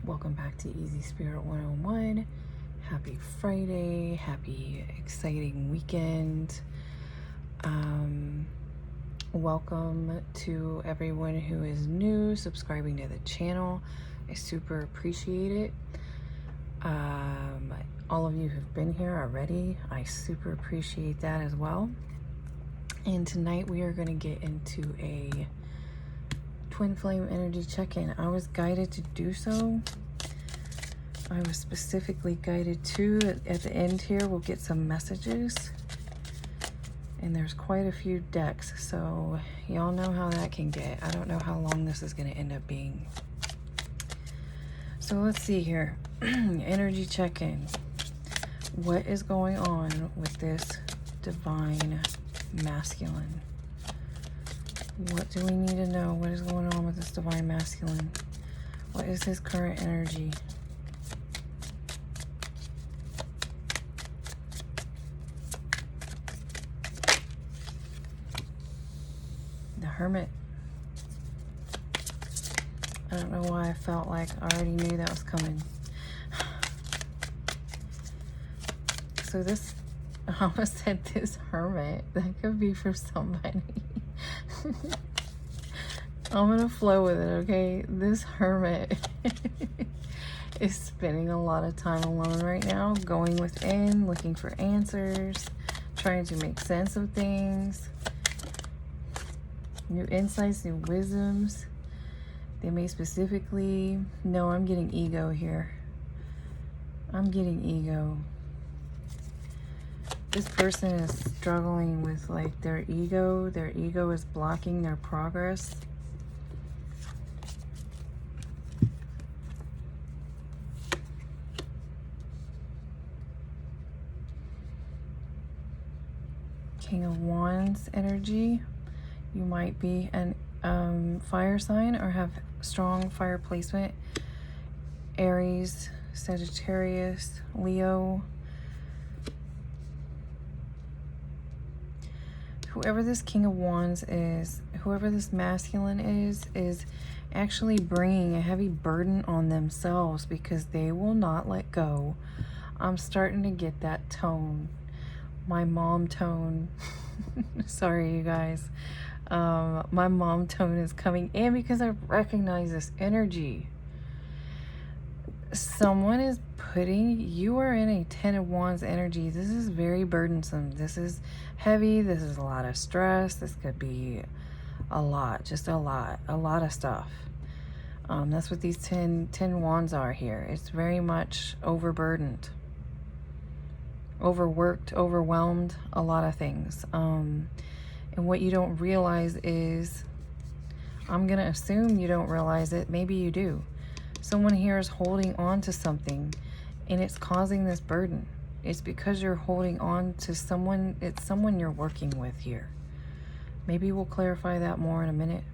Welcome back to Easy Spirit 101. Happy Friday, happy exciting weekend. Welcome to everyone who is new, subscribing to the channel. I super appreciate it. All of you who've been here already, I super appreciate that as well. And tonight we are going to get into a twin flame energy check-in. I was guided to do so. I was specifically guided to. At the end here, we'll get some messages. And there's quite a few decks, so y'all know how that can get. I don't know how long this is going to end up being. So let's see here. Energy check-in. What is going on with this divine masculine? What do we need to know? What is going on with this divine masculine? What is his current energy? The Hermit. I don't know why I felt like I already knew that was coming. So this, I almost said this Hermit. That could be for somebody. I'm gonna flow with it, okay? This Hermit is spending a lot of time alone right now, going within, looking for answers, trying to make sense of things, new insights, new wisdoms. They may specifically, no, I'm getting ego here. I'm getting ego. This person is struggling with like their ego. Their ego is blocking their progress. King of Wands energy. You might be an fire sign or have strong fire placement. Aries, Sagittarius, Leo. Whoever this King of Wands is, whoever this masculine is actually bringing a heavy burden on themselves because they will not let go. I'm starting to get that tone. My mom tone. Sorry, you guys. My mom tone is coming in because I recognize this energy. Someone is putting, you are in a 10 of Wands energy. This is very burdensome. This is heavy. This is a lot of stress. This could be a lot, just a lot of stuff. That's what these 10 Wands are here. It's very much overburdened, overworked, overwhelmed, a lot of things. And what you don't realize is, I'm going to assume you don't realize it. Maybe you do. Someone here is holding on to something and it's causing this burden. It's because you're holding on to someone. It's someone you're working with here. Maybe we'll clarify that more in a minute.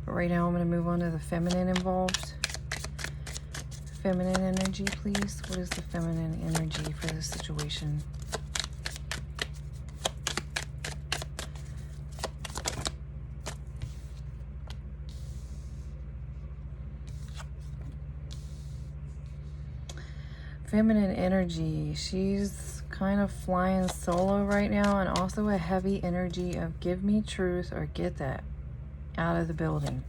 But right now I'm going to move on to the feminine involved. Feminine energy, please. What is the feminine energy for this situation? Feminine energy, she's kind of flying solo right now, and also a heavy energy of give me truth or get that out of the building.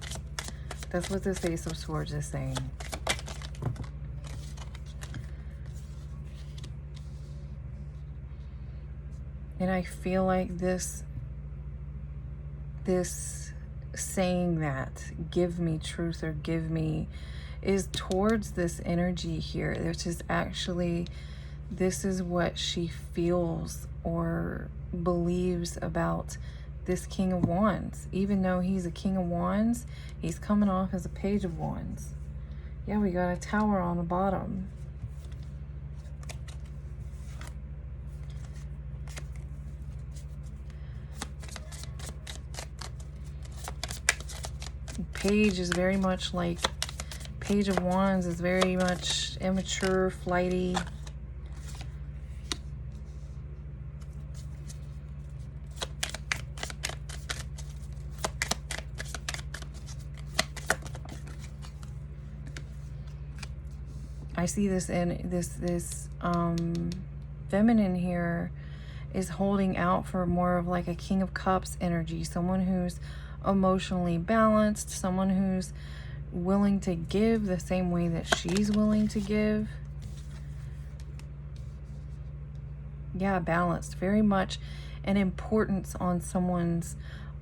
That's what this Ace of Swords is saying. And I feel like this saying that, give me truth or give me, is towards this energy here, which is actually, this is what she feels or believes about this King of Wands. Even though he's a King of Wands, he's coming off as a Page of Wands. Yeah, we got a Tower on the bottom. Page is very much like, Page of Wands is very much immature, flighty. I see this in this feminine here is holding out for more of like a King of Cups energy, someone who's emotionally balanced, someone who's willing to give the same way that she's willing to give. Yeah, balanced. Very much an importance on someone's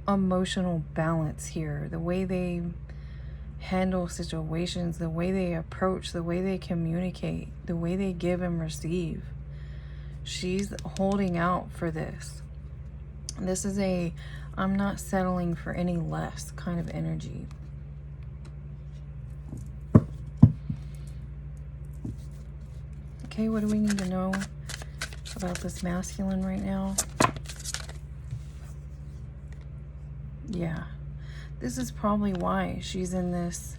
emotional balance here. The way they handle situations, the way they approach, the way they communicate, the way they give and receive. She's holding out for this. This is a I'm not settling for any less kind of energy. Okay, what do we need to know about this masculine right now? Yeah, this is probably why she's in this.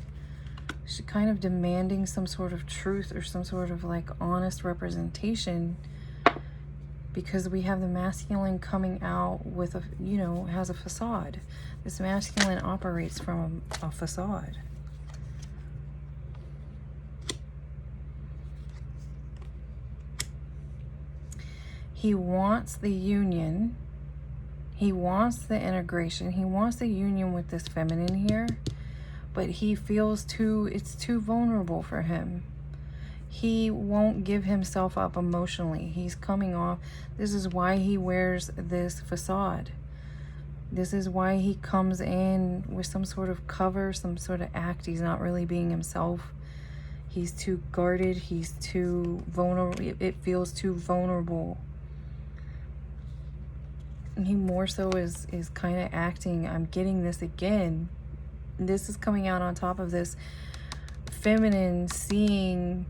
She's kind of demanding some sort of truth or some sort of like honest representation, because we have the masculine coming out with a, you know, has a facade. This masculine operates from a facade. He wants the union. He wants the integration. He wants the union with this feminine here, but he feels it's too vulnerable for him. He won't give himself up emotionally. He's coming off. This is why he wears this facade. This is why he comes in with some sort of cover, some sort of act. He's not really being himself. He's too guarded. He's too vulnerable. It feels too vulnerable. He more so is kind of acting, I'm getting this again. This is coming out on top of this feminine seeing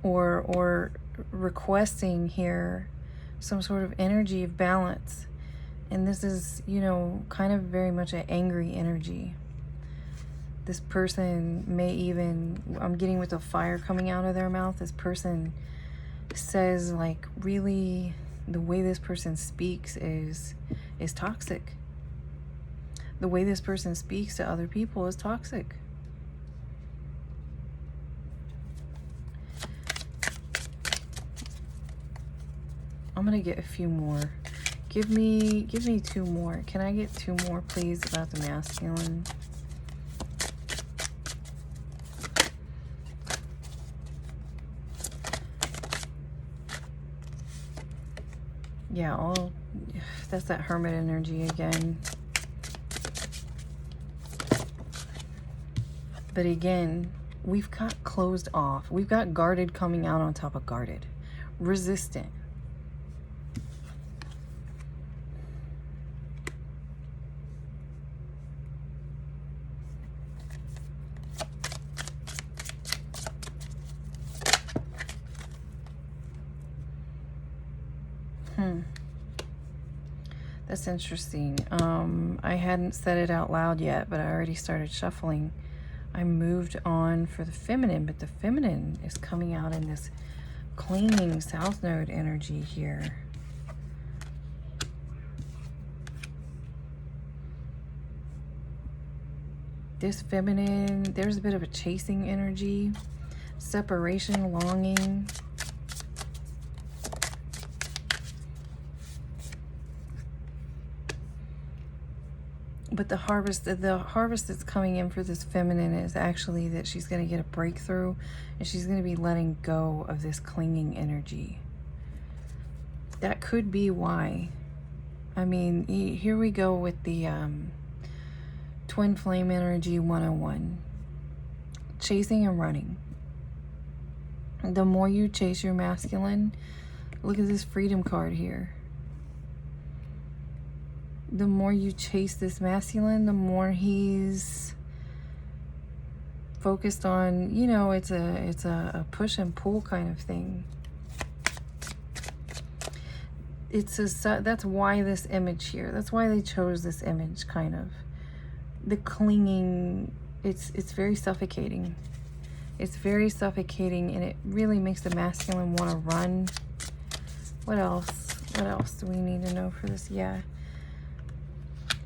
or requesting here some sort of energy of balance. And this is, you know, kind of very much an angry energy. This person may even, I'm getting with the fire coming out of their mouth. This person says like really, the way this person speaks is toxic. The way this person speaks to other people is toxic. I'm gonna get a few more. Give me 2 more. Can I get 2 more, please, about the masculine? Yeah, that's that hermit energy again. But again, we've got closed off. We've got guarded coming out on top of guarded. Resistant. That's interesting. I hadn't said it out loud yet, but I already started shuffling. I moved on for the feminine, but the feminine is coming out in this clinging South Node energy here. This feminine, there's a bit of a chasing energy, separation, longing. But the harvest that's coming in for this feminine is actually that she's going to get a breakthrough, and she's going to be letting go of this clinging energy. That could be why. I mean, here we go with the twin flame energy 101. Chasing and running. The more you chase your masculine, look at this freedom card here. The more you chase this masculine, the more he's focused on, you know, it's a push and pull kind of thing. That's why this image here, that's why they chose this image, kind of. The clinging, it's very suffocating. It's very suffocating, and it really makes the masculine want to run. What else? What else do we need to know for this? Yeah.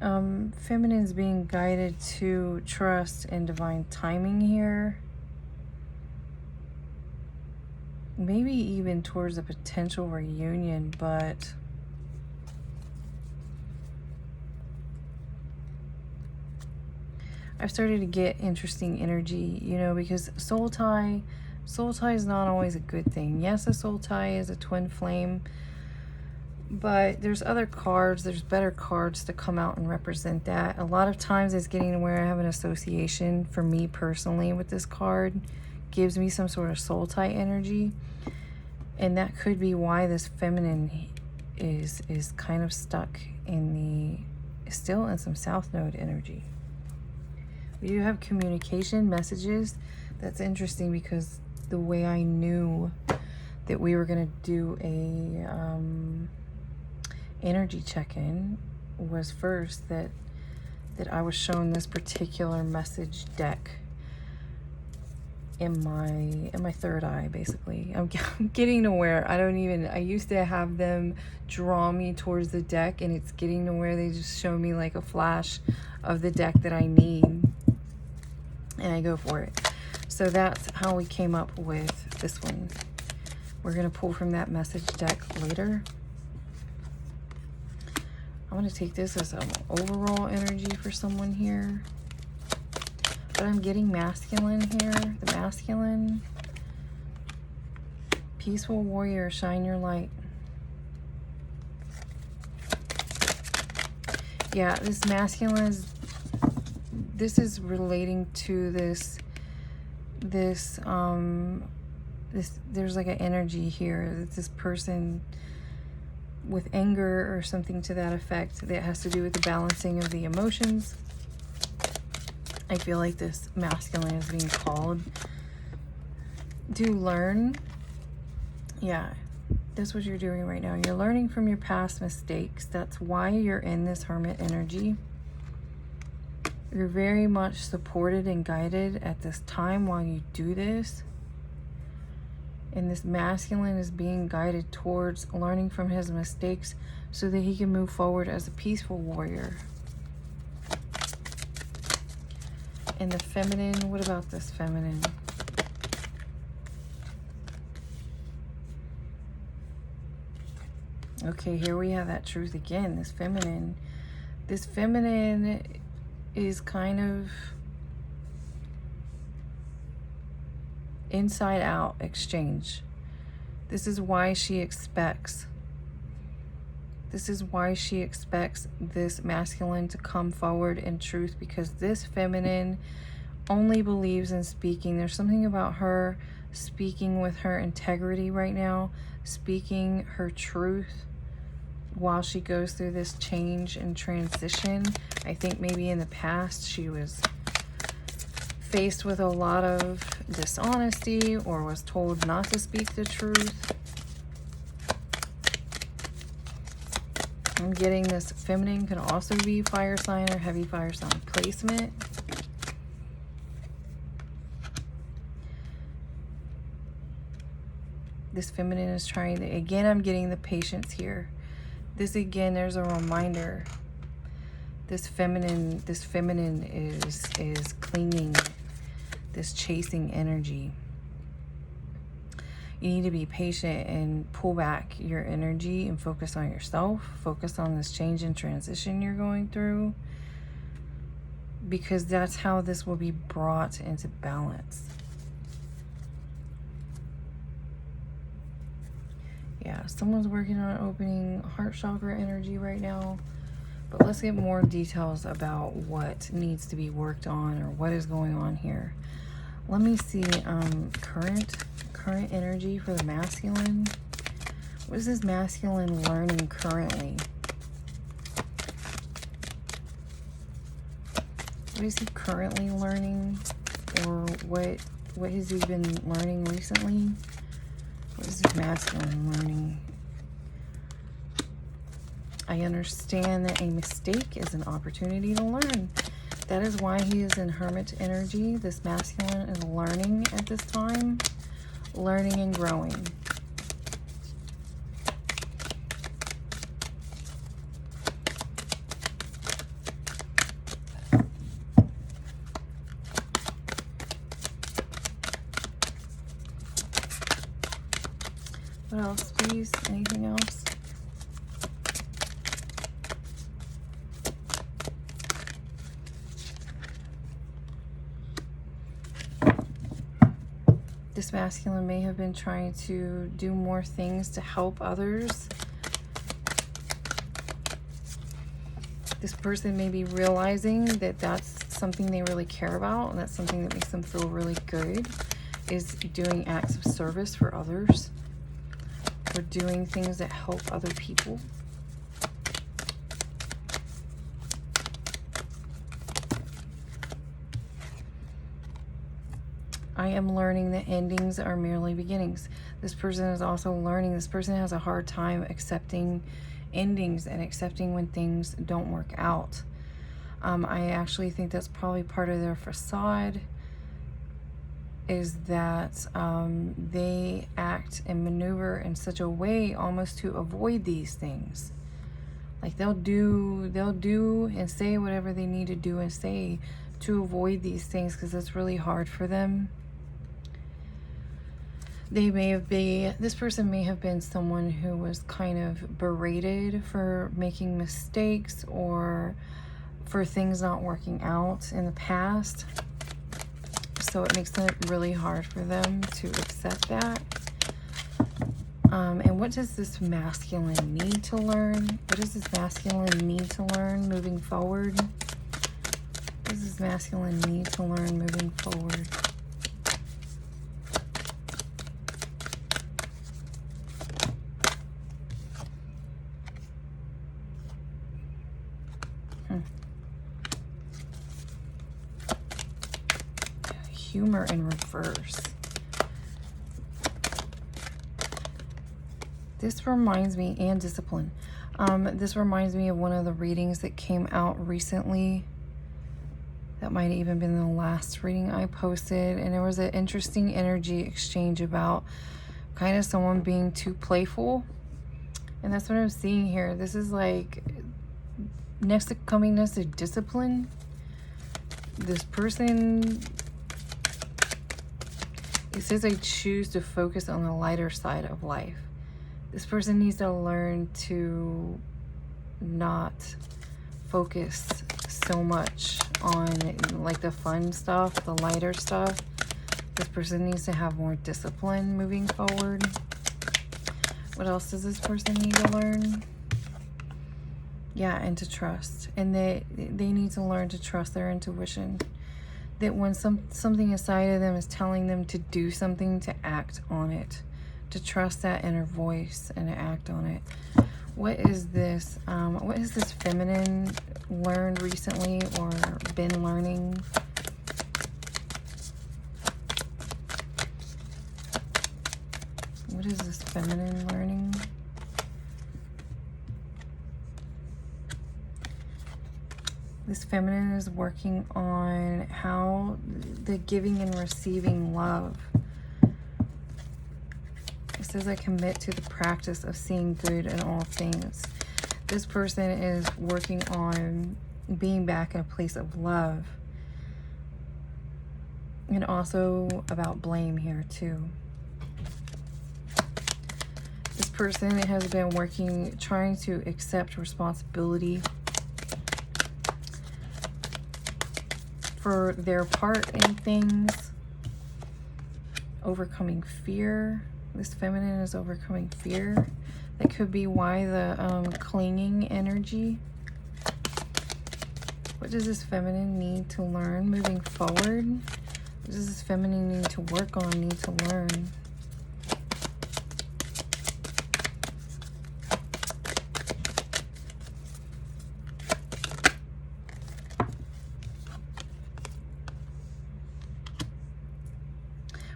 Feminine's being guided to trust in divine timing here. maybe even towards a potential reunion, but I've started to get interesting energy, you know, because soul tie is not always a good thing. Yes, a soul tie is a twin flame, but there's other cards, there's better cards to come out and represent that. A lot of times it's getting to where I have an association, for me personally, with this card, gives me some sort of soul tie energy. And that could be why this feminine is kind of stuck in still in some South Node energy. We do have communication messages. That's interesting because the way I knew that we were going to do a energy check-in was first that I was shown this particular message deck in my third eye. Basically, I'm getting to where I used to have them draw me towards the deck, and it's getting to where they just show me like a flash of the deck that I need, and I go for it. So that's how we came up with this one. We're going to pull from that message deck later. I'm going to take this as an overall energy for someone here. But I'm getting masculine here. The masculine. Peaceful warrior, shine your light. Yeah, this masculine this is relating to this there's like an energy here that this person with anger or something to that effect that has to do with the balancing of the emotions. I feel like this masculine is being called to learn. Yeah, that's what you're doing right now. You're learning from your past mistakes. That's why you're in this hermit energy. You're very much supported and guided at this time while you do this. And this masculine is being guided towards learning from his mistakes so that he can move forward as a peaceful warrior. And the feminine, what about this feminine? Okay, here we have that truth again. This feminine is kind of inside out exchange. This is why she expects this masculine to come forward in truth, because this feminine only believes in speaking. There's something about her speaking with her integrity right now, speaking her truth while she goes through this change and transition. I think maybe in the past she was faced with a lot of dishonesty or was told not to speak the truth. I'm getting this feminine can also be fire sign or heavy fire sign placement. This feminine is trying to, again, I'm getting the patience here. This again, there's a reminder. This feminine is clinging, this chasing energy. You need to be patient and pull back your energy and focus on yourself. Focus on this change and transition you're going through, because that's how this will be brought into balance. Yeah, someone's working on opening heart chakra energy right now. But let's get more details about what needs to be worked on or what is going on here. Let me see current energy for the masculine. What is this masculine learning currently? What is he currently learning? Or what has he been learning recently? What is this masculine learning? I understand that a mistake is an opportunity to learn. That is why he is in hermit energy. This masculine is learning at this time, learning and growing. What else, please? Anything else? This masculine may have been trying to do more things to help others. This person may be realizing that that's something they really care about, and that's something that makes them feel really good, is doing acts of service for others, or doing things that help other people. I am learning that endings are merely beginnings. This person is also learning, this person has a hard time accepting endings and accepting when things don't work out. I actually think that's probably part of their facade, is that they act and maneuver in such a way almost to avoid these things. Like they'll do and say whatever they need to do and say to avoid these things, because it's really hard for them. This person may have been someone who was kind of berated for making mistakes or for things not working out in the past. So it makes it really hard for them to accept that. And what does this masculine need to learn? What does this masculine need to learn moving forward? What does this masculine need to learn moving forward? Humor in reverse. This reminds me, and discipline. This reminds me of one of the readings that came out recently. That might have even been the last reading I posted. And there was an interesting energy exchange about kind of someone being too playful. And that's what I'm seeing here. This is like next to discipline. This person, it says I choose to focus on the lighter side of life. This person needs to learn to not focus so much on like the fun stuff, the lighter stuff. This person needs to have more discipline moving forward. What else does this person need to learn? Yeah, and to trust. And they need to learn to trust their intuition. That when something inside of them is telling them to do something, to act on it. To trust that inner voice and to act on it. What is this? What has this feminine learned recently or been learning? What is this feminine learning? This feminine is working on how the giving and receiving love. It says I commit to the practice of seeing good in all things. This person is working on being back in a place of love. And also about blame here too. This person has been trying to accept responsibility for their part in things, overcoming fear. This feminine is overcoming fear. That could be why the clinging energy. What does this feminine need to learn moving forward? What does this feminine need to work on, need to learn?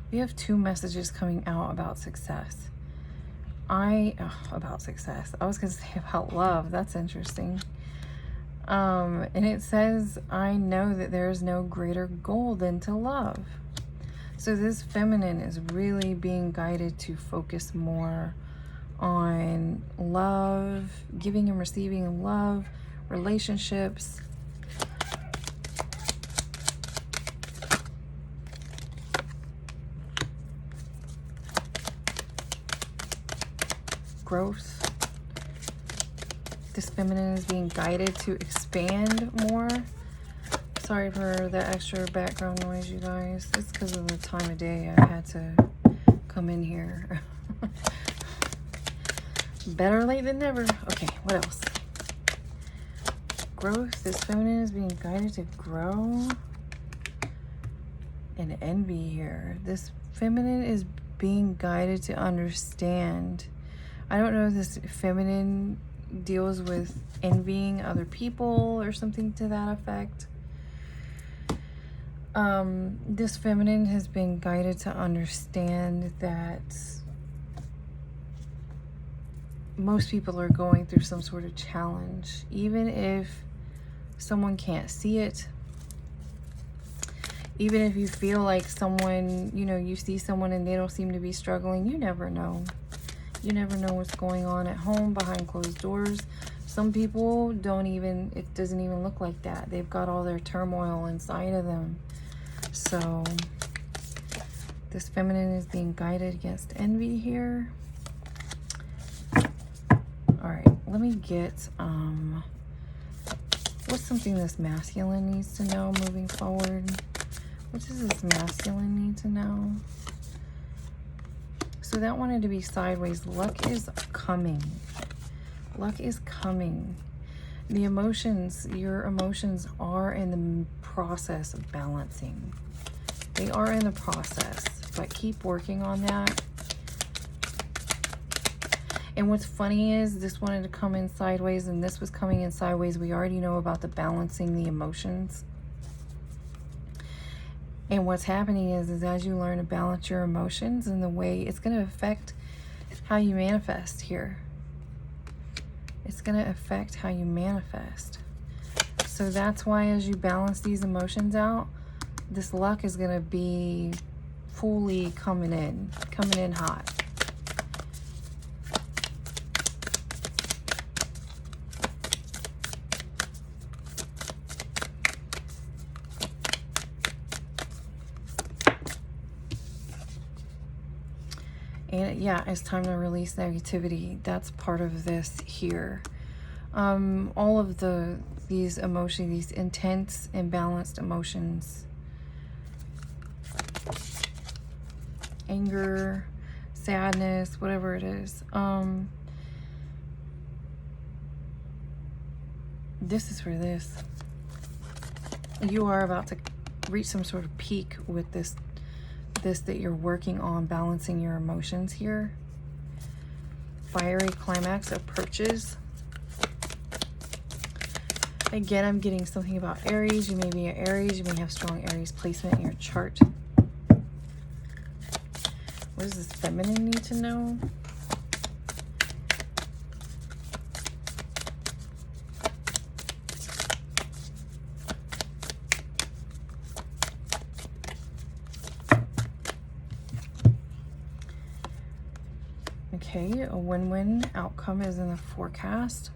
We have two messages coming out about success. About success. I was going to say about love. That's interesting. And it says, I know that there is no greater goal than to love. So this feminine is really being guided to focus more on love, giving and receiving love, relationships. growth. This feminine is being guided to expand more. Sorry for the extra background noise, you guys. It's because of the time of day I had to come in here. Better late than never. Okay, what else? Growth. This feminine is being guided to grow. And envy here. This feminine is being guided to understand. I don't know if this feminine deals with envying other people or something to that effect. This feminine has been guided to understand that most people are going through some sort of challenge, even if someone can't see it. Even if you feel like someone, you know, you see someone and they don't seem to be struggling, you never know. You never know what's going on at home behind closed doors. Some people don't even, it doesn't even look like that. They've got all their turmoil inside of them. So this feminine is being guided against envy here. All right, let me get, what's something this masculine needs to know moving forward? What does this masculine need to know? So that wanted to be sideways. Luck is coming. Luck is coming. The emotions, your emotions are in the process of balancing. They are in the process, but keep working on that. And what's funny is this wanted to come in sideways and this was coming in sideways. We already know about the balancing the emotions. And what's happening is as you learn to balance your emotions in the way, it's going to affect how you manifest here. It's going to affect how you manifest. So that's why as you balance these emotions out, this luck is going to be fully coming in hot. And yeah, it's time to release negativity. That's part of this here. All of these emotions, these intense, imbalanced emotions, anger, sadness, whatever it is. This is for this. You are about to reach some sort of peak with this that you're working on, balancing your emotions here. Fiery climax approaches. Again, I'm getting something about Aries. You may be an Aries. You may have strong Aries placement in your chart. What does this feminine need to know? Okay, a win-win outcome is in the forecast.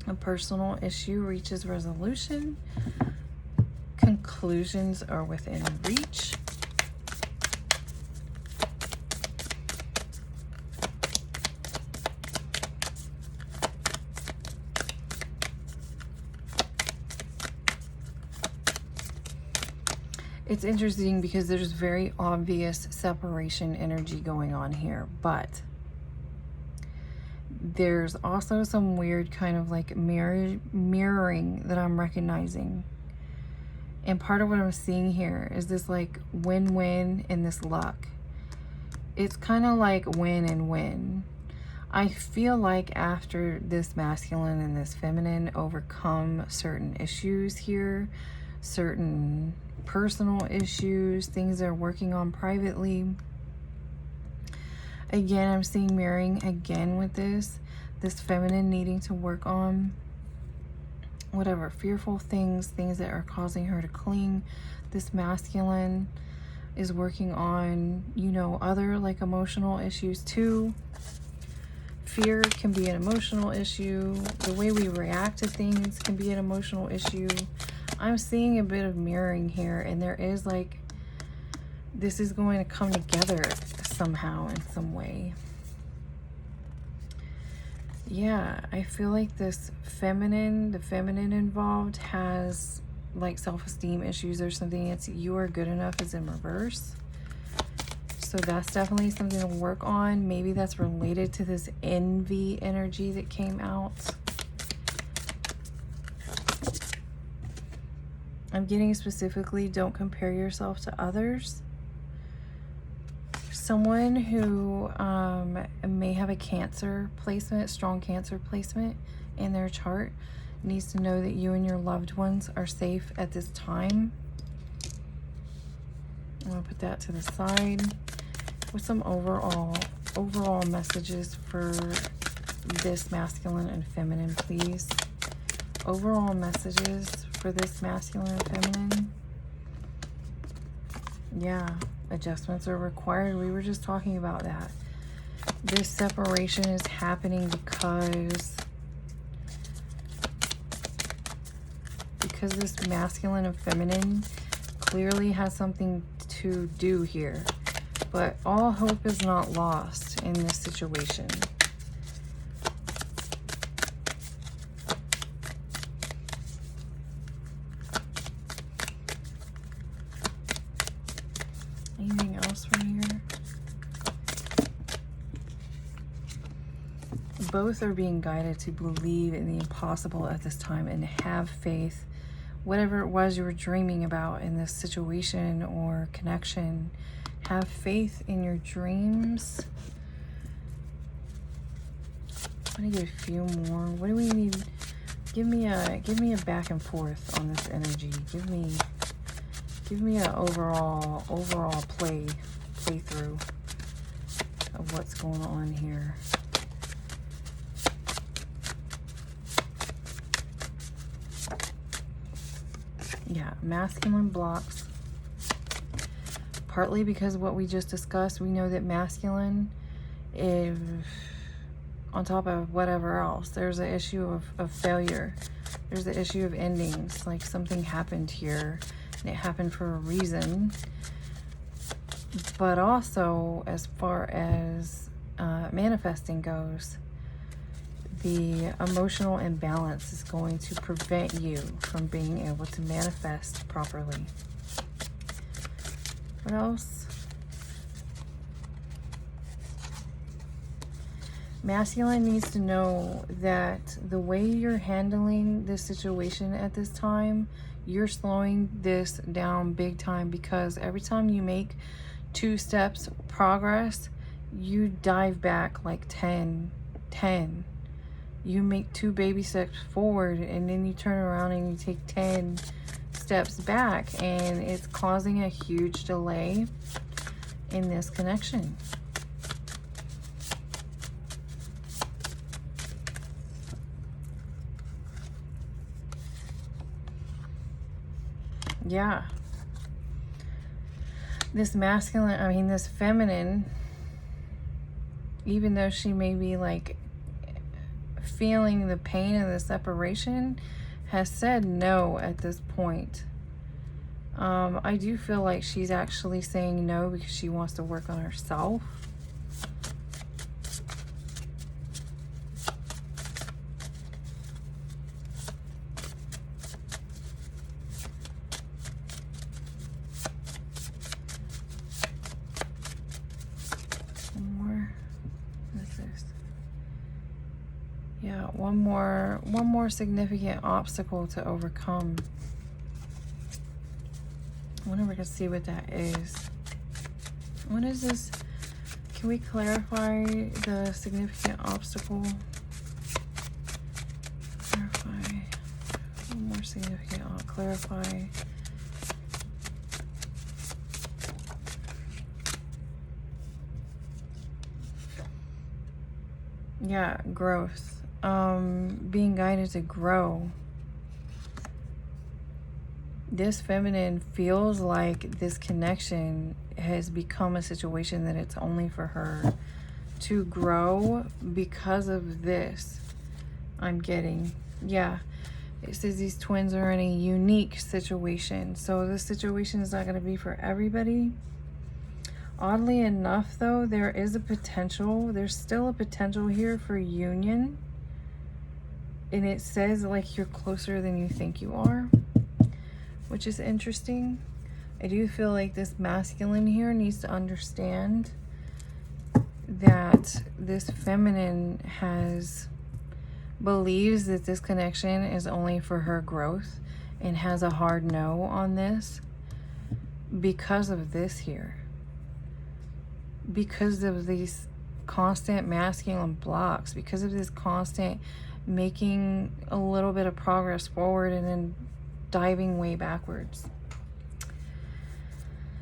A personal issue reaches resolution. Conclusions are within reach. It's interesting because there's very obvious separation energy going on here, but there's also some weird kind of like mirroring that I'm recognizing. And part of what I'm seeing here is this like win-win in this luck. It's kind of like win and win. I feel like after this masculine and this feminine overcome certain issues here, certain personal issues, things they're working on privately. Again, I'm seeing mirroring again with this feminine needing to work on whatever fearful things that are causing her to cling. This masculine is working on, you know, other like emotional issues too. Fear can be an emotional issue. The way we react to things can be an emotional issue. I'm seeing a bit of mirroring here, and there is like, this is going to come together somehow in some way. Yeah, I feel like this feminine, the feminine involved has like self-esteem issues or something. It's you are good enough is in reverse. So that's definitely something to work on. Maybe that's related to this envy energy that came out. I'm getting specifically, don't compare yourself to others. Someone who may have a Cancer placement, strong Cancer placement in their chart, needs to know that you and your loved ones are safe at this time. I'm going to put that to the side with some overall messages for this masculine and feminine, please. Overall messages for this masculine and feminine. Yeah, adjustments are required. We were just talking about that. This separation is happening because this masculine and feminine clearly has something to do here. But all hope is not lost in this situation. Anything else from here? Both are being guided to believe in the impossible at this time and have faith. Whatever it was you were dreaming about in this situation or connection, have faith in your dreams. I'm gonna get a few more. What do we need? Give me a back and forth on this energy. Give me an overall playthrough of what's going on here. Yeah, masculine blocks. Partly because of what we just discussed, we know that masculine, if on top of whatever else, there's an issue of failure. There's the issue of endings, like something happened here and it happened for a reason. But also, as far as manifesting goes, the emotional imbalance is going to prevent you from being able to manifest properly. What else? Masculine needs to know that the way you're handling this situation at this time, you're slowing this down big time, because every time you make 2 steps progress, you dive back like 10. You make 2 baby steps forward and then you turn around and you take 10 steps back, and it's causing a huge delay in this connection. Yeah. This masculine, this feminine, even though she may be like feeling the pain of the separation, has said no at this point. I do feel like she's actually saying no because she wants to work on herself. Yeah, one more significant obstacle to overcome. I wonder if we can see what that is. What is this? Can we clarify the significant obstacle? Clarify. One more significant. I'll clarify. Yeah, growth. Being guided to grow. This feminine feels like this connection has become a situation that it's only for her to grow because of this. I'm getting, yeah, it says these twins are in a unique situation. So this situation is not going to be for everybody. Oddly enough, though, there is a potential. There's still a potential here for union. And it says like you're closer than you think you are, which is interesting. I do feel like this masculine here needs to understand that this feminine believes that this connection is only for her growth and has a hard no on this because of this here. Because of these constant masculine blocks, because of this constant making a little bit of progress forward and then diving way backwards.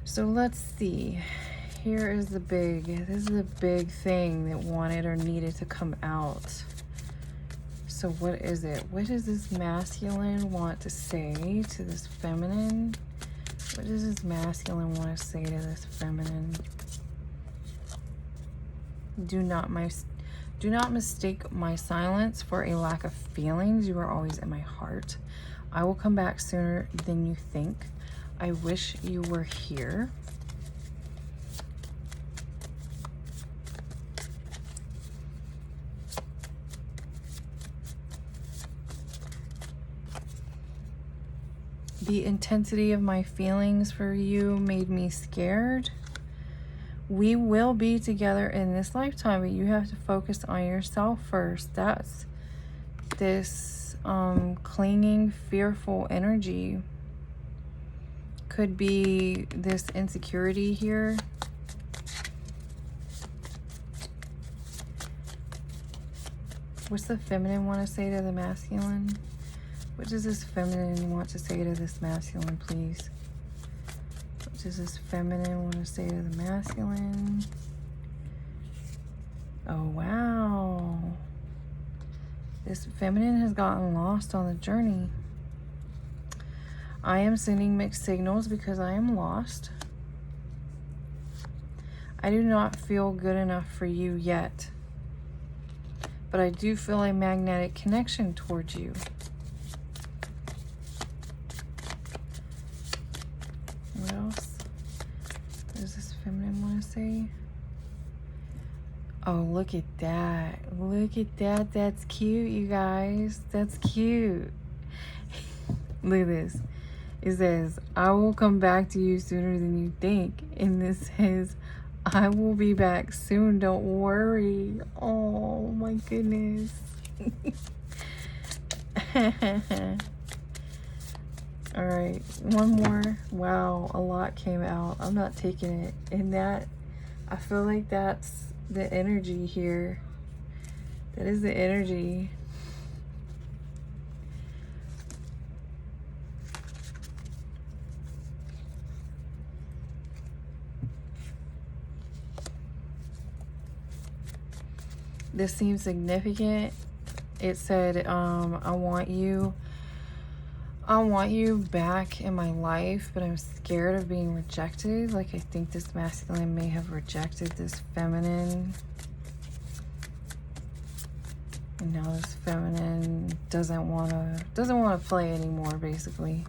So let's see. Here is this is the big thing that wanted or needed to come out. So what is it? What does this masculine want to say to this feminine? What does this masculine want to say to this feminine? Do not mistake my silence for a lack of feelings. You are always in my heart. I will come back sooner than you think. I wish you were here. The intensity of my feelings for you made me scared. We will be together in this lifetime, but you have to focus on yourself first. That's this clinging, fearful energy. Could be this insecurity here. What's the feminine want to say to the masculine? What does this feminine want to say to this masculine, please? What does this feminine want to say to the masculine? Oh, wow. This feminine has gotten lost on the journey. I am sending mixed signals because I am lost. I do not feel good enough for you yet, but I do feel a magnetic connection towards you. What else does this feminine want to say? Oh, look at that. Look at that. That's cute, you guys. That's cute. Look at this. It says, I will come back to you sooner than you think. And this says, I will be back soon. Don't worry. Oh, my goodness. All right, one more. Wow, a lot came out. I'm not taking it. And that, I feel like that's the energy here. That is the energy. This seems significant. It said, I want you back in my life, but I'm scared of being rejected. Like, I think this masculine may have rejected this feminine. And now this feminine doesn't want to play anymore, basically.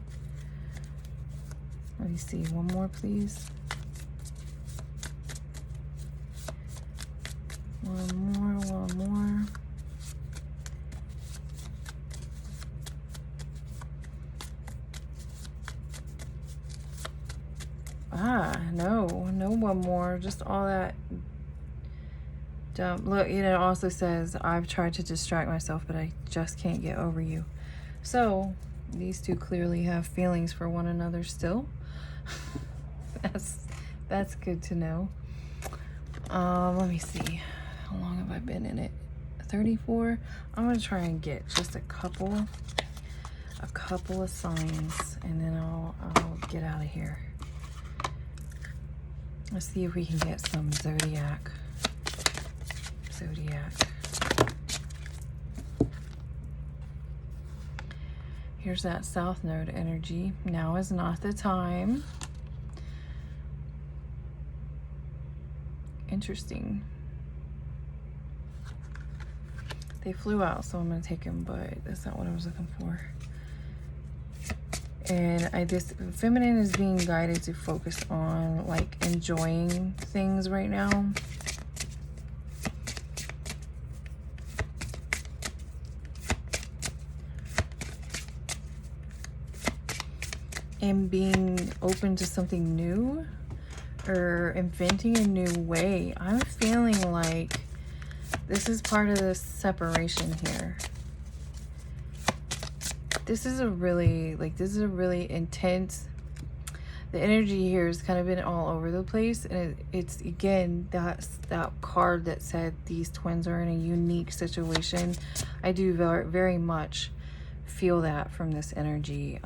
Let me see. One more, please. One more. No one more. Just all that dumb. Look, it also says, I've tried to distract myself, but I just can't get over you. So these two clearly have feelings for one another still. That's good to know. Let me see. How long have I been in it? 34. I'm gonna try and get just a couple of signs, and then I'll get out of here. Let's see if we can get some zodiac. Here's that South Node energy. Now is not the time. Interesting. They flew out, so I'm gonna take them, but that's not what I was looking for. And this feminine is being guided to focus on like enjoying things right now. and being open to something new or inventing a new way. I'm feeling like this is part of this separation here. This is a really intense, the energy here has kind of been all over the place, and it's again, that card that said these twins are in a unique situation. I do very, very much feel that from this energy.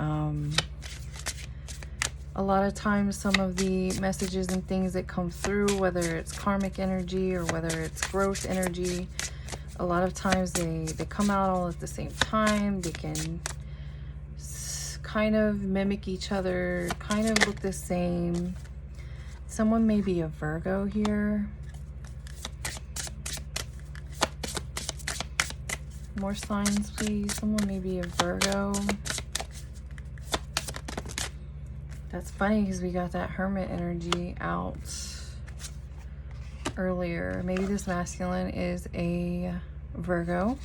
A lot of times some of the messages and things that come through, whether it's karmic energy or whether it's growth energy, a lot of times they come out all at the same time. They can kind of mimic each other, kind of look the same. Someone may be a Virgo here. More signs, please. Someone may be a Virgo. That's funny because we got that Hermit energy out earlier. Maybe this masculine is a Virgo.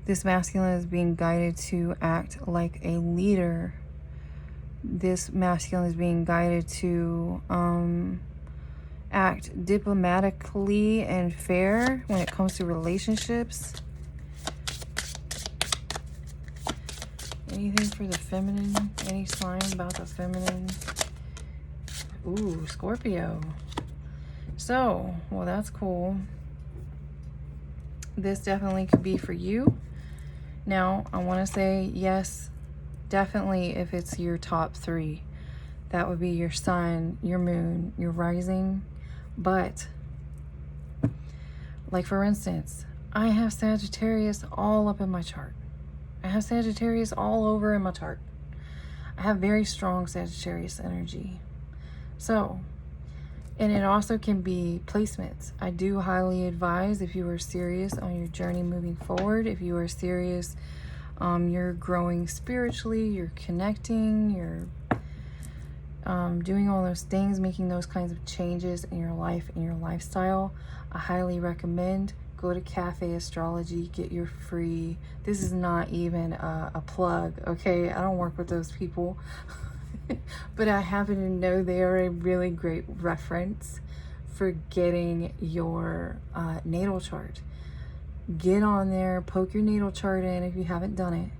This masculine is being guided to act like a leader. This masculine is being guided to act diplomatically and fair when it comes to relationships. Anything for the feminine? Any sign about the feminine? Ooh, Scorpio. So, well, that's cool. This definitely could be for you. Now, I want to say yes, definitely if it's your top three. That would be your sun, your moon, your rising. But, like for instance, I have Sagittarius all up in my chart. I have Sagittarius all over in my chart. I have very strong Sagittarius energy. So, and it also can be placements. I do highly advise, if you are serious on your journey moving forward, if you are serious, you're growing spiritually, you're connecting, you're doing all those things, making those kinds of changes in your life and your lifestyle, I highly recommend go to Cafe Astrology, get your free, this is not even a plug, okay? I don't work with those people. But I happen to know they are a really great reference for getting your natal chart. Get on there, poke your natal chart in if you haven't done it.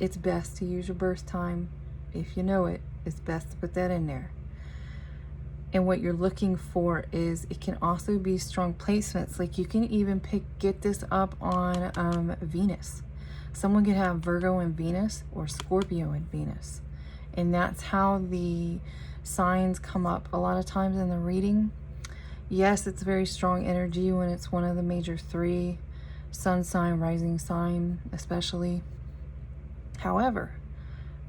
It's best to use your birth time. If you know it, it's best to put that in there. And what you're looking for is, it can also be strong placements. Like you can even get this up on Venus. Someone could have Virgo and Venus or Scorpio and Venus. And that's how the signs come up a lot of times in the reading. Yes, it's very strong energy when it's one of the major three, sun sign, rising sign especially. However,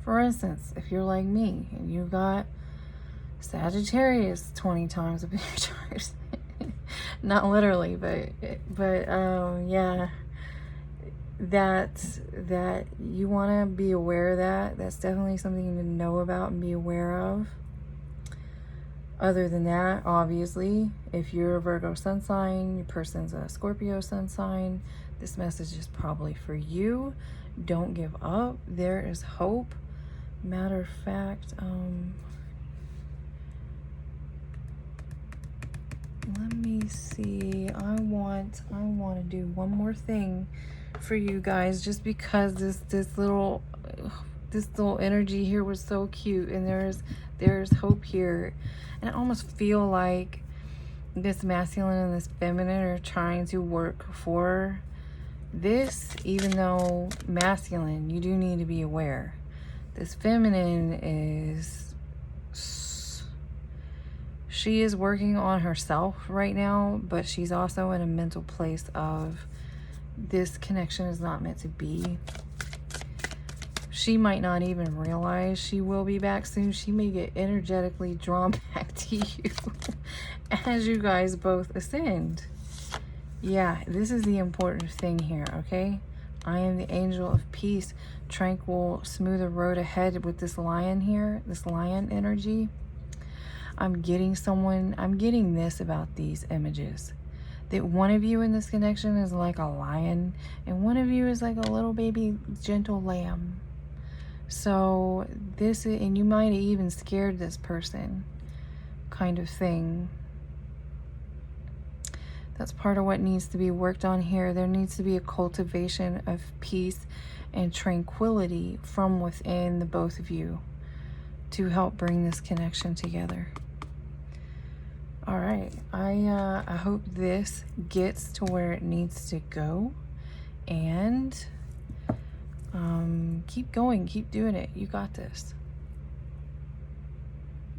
for instance, if you're like me and you've got Sagittarius 20 times up in your chart, not literally, but yeah, that you want to be aware of that. That's definitely something to know about and be aware of. Other than that, obviously, if you're a Virgo sun sign, your person's a Scorpio sun sign, this message is probably for you. Don't give up. There is hope. Matter of fact, let me see. I want to do one more thing for you guys, just because this little energy here was so cute, and there's hope here. And I almost feel like this masculine and this feminine are trying to work for this, even though masculine, you do need to be aware. This feminine is, she is working on herself right now, but she's also in a mental place of, this connection is not meant to be. She might not even realize she will be back soon. She may get energetically drawn back to you as you guys both ascend. Yeah, this is the important thing here, okay? I am the angel of peace, tranquil, smooth the road ahead with this lion here, this lion energy. I'm getting this about these images. That one of you in this connection is like a lion and one of you is like a little baby gentle lamb. So this, and you might have even scared this person, kind of thing. That's part of what needs to be worked on here. There needs to be a cultivation of peace and tranquility from within the both of you to help bring this connection together. All right, I hope this gets to where it needs to go, and keep going, keep doing it. You got this.